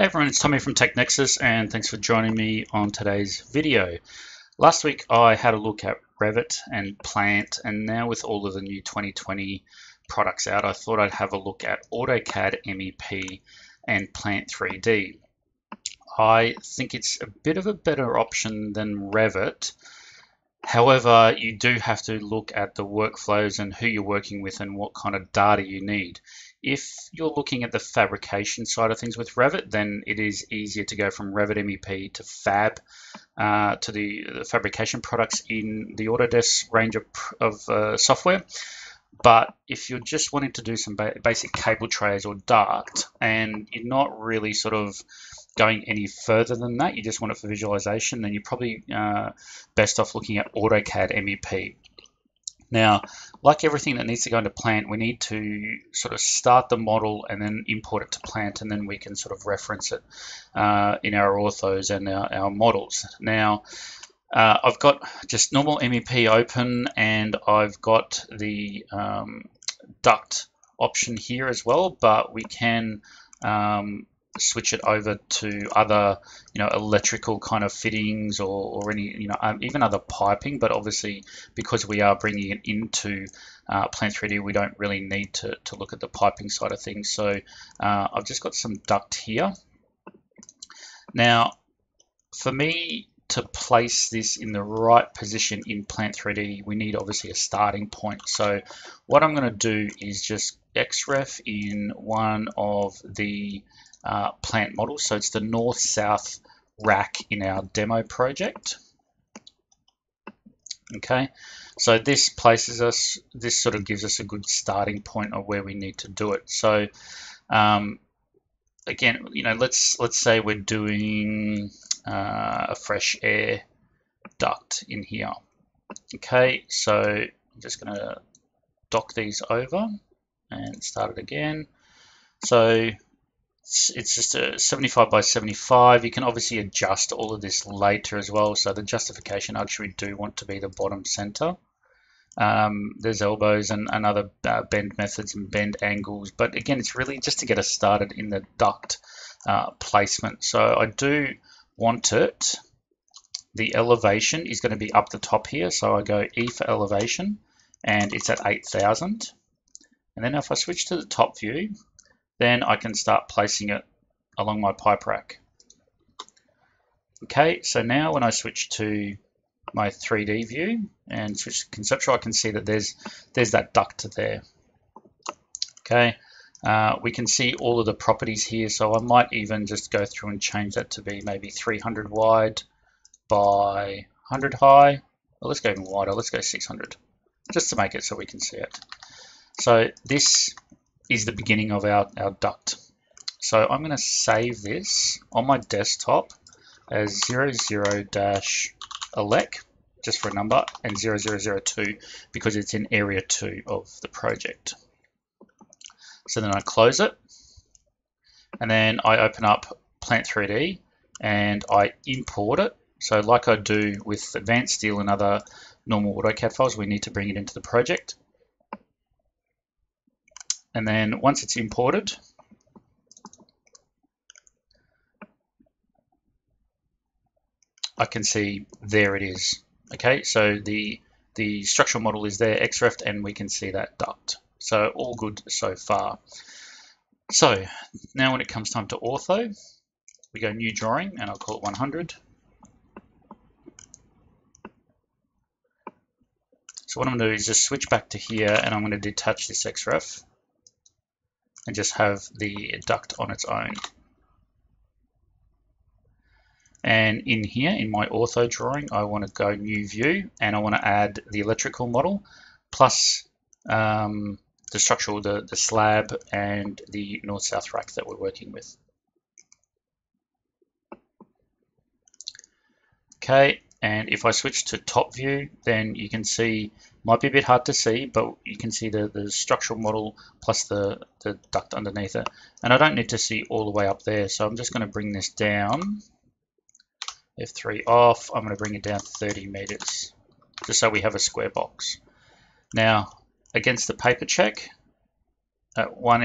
Hey everyone, it's Tommy from Tech Nexus, and thanks for joining me on today's video. Last week I had a look at Revit and Plant, and now with all of the new 2020 products out, I thought I'd have a look at AutoCAD MEP and Plant3D. I think it's a bit of a better option than Revit. However, you do have to look at the workflows and who you're working with and what kind of data you need. If you're looking at the fabrication side of things with Revit, then it is easier to go from Revit MEP to Fab to the fabrication products in the Autodesk range of software. But if you're just wanting to do some basic cable trays or duct and you're not really sort of going any further than that, you just want it for visualization, then you're probably best off looking at AutoCAD MEP. Now, like everything that needs to go into Plant, we need to sort of start the model and then import it to Plant, and then we can sort of reference it in our orthos and our models. Now, I've got just normal MEP open, and I've got the duct option here as well, but we can switch it over to other, electrical kind of fittings or any, even other piping. But obviously, because we are bringing it into Plant3D, we don't really need to look at the piping side of things. So I've just got some duct here. Now, for me to place this in the right position in Plant3D, we need obviously a starting point. So what I'm going to do is just XREF in one of the Plant models. So it's the north-south rack in our demo project. Okay, so this places us, this sort of gives us a good starting point of where we need to do it. So again, let's say we're doing a fresh air duct in here. Okay, so I'm just going to dock these over and start it again. So it's just a 75 by 75. You can obviously adjust all of this later as well. So the justification, I actually do want to be the bottom center. There's elbows and other bend methods and bend angles. But again, it's really just to get us started in the duct placement. So I do want it. The elevation is going to be up the top here. So I go E for elevation, and it's at 8,000. And then if I switch to the top view, then I can start placing it along my pipe rack. Okay, so now when I switch to my 3D view and switch to conceptual, I can see that there's that duct there. Okay, we can see all of the properties here, so I might even just go through and change that to be maybe 300 wide by 100 high. Well, let's go even wider, let's go 600, just to make it so we can see it. So this is the beginning of our duct. So I'm going to save this on my desktop as 00-elec, just for a number, and 0002 because it's in area 2 of the project. So then I close it, and then I open up Plant3D and I import it. So like I do with Advanced Steel and other normal AutoCAD files, we need to bring it into the project. And then once it's imported, I can see there it is. Okay, so the structural model is there, XREF, and we can see that duct. So all good so far. So now when it comes time to ortho, we go new drawing, and I'll call it 100. So what I'm going to do is just switch back to here, and I'm going to detach this XREF and just have the duct on its own. And in here, in my ortho drawing, I want to go new view, and I want to add the electrical model plus the structural, the slab, and the north-south rack that we're working with. Okay, and if I switch to top view, then you can see, might be a bit hard to see, but you can see the structural model plus the duct underneath it. And I don't need to see all the way up there, so I'm just going to bring this down. F3 off, I'm going to bring it down 30 meters, just so we have a square box. Now, against the paper check, at 1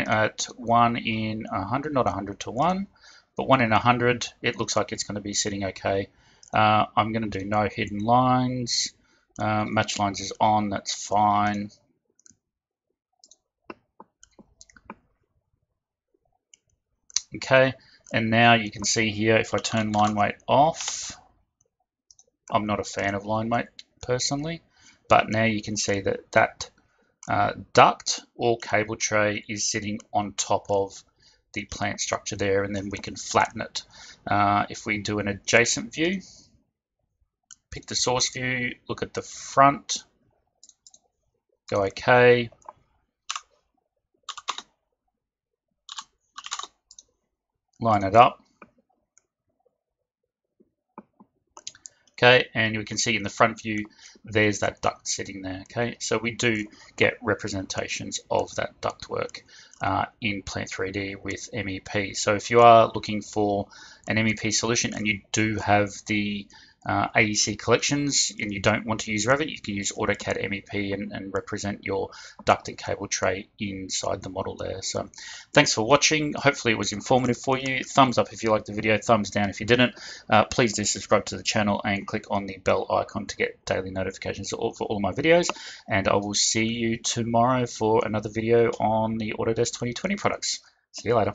in 100, not 100 to 1, but 1 in 100, it looks like it's going to be sitting okay. I'm going to do no hidden lines. Match lines is on, that's fine. Okay, and now you can see here, if I turn line weight off, I'm not a fan of line weight personally, but now you can see that that duct or cable tray is sitting on top of the plant structure there, and then we can flatten it. If we do an adjacent view, pick the source view, look at the front, go OK. Line it up. Okay, and we can see in the front view, there's that duct sitting there. Okay, so we do get representations of that ductwork in Plant3D with MEP. So if you are looking for an MEP solution and you do have the AEC collections and you don't want to use Revit, you can use AutoCAD MEP and represent your duct and cable tray inside the model there. So thanks for watching. Hopefully it was informative for you. Thumbs up if you liked the video, thumbs down if you didn't. Please do subscribe to the channel and click on the bell icon to get daily notifications for all of my videos. And I will see you tomorrow for another video on the Autodesk 2020 products. See you later.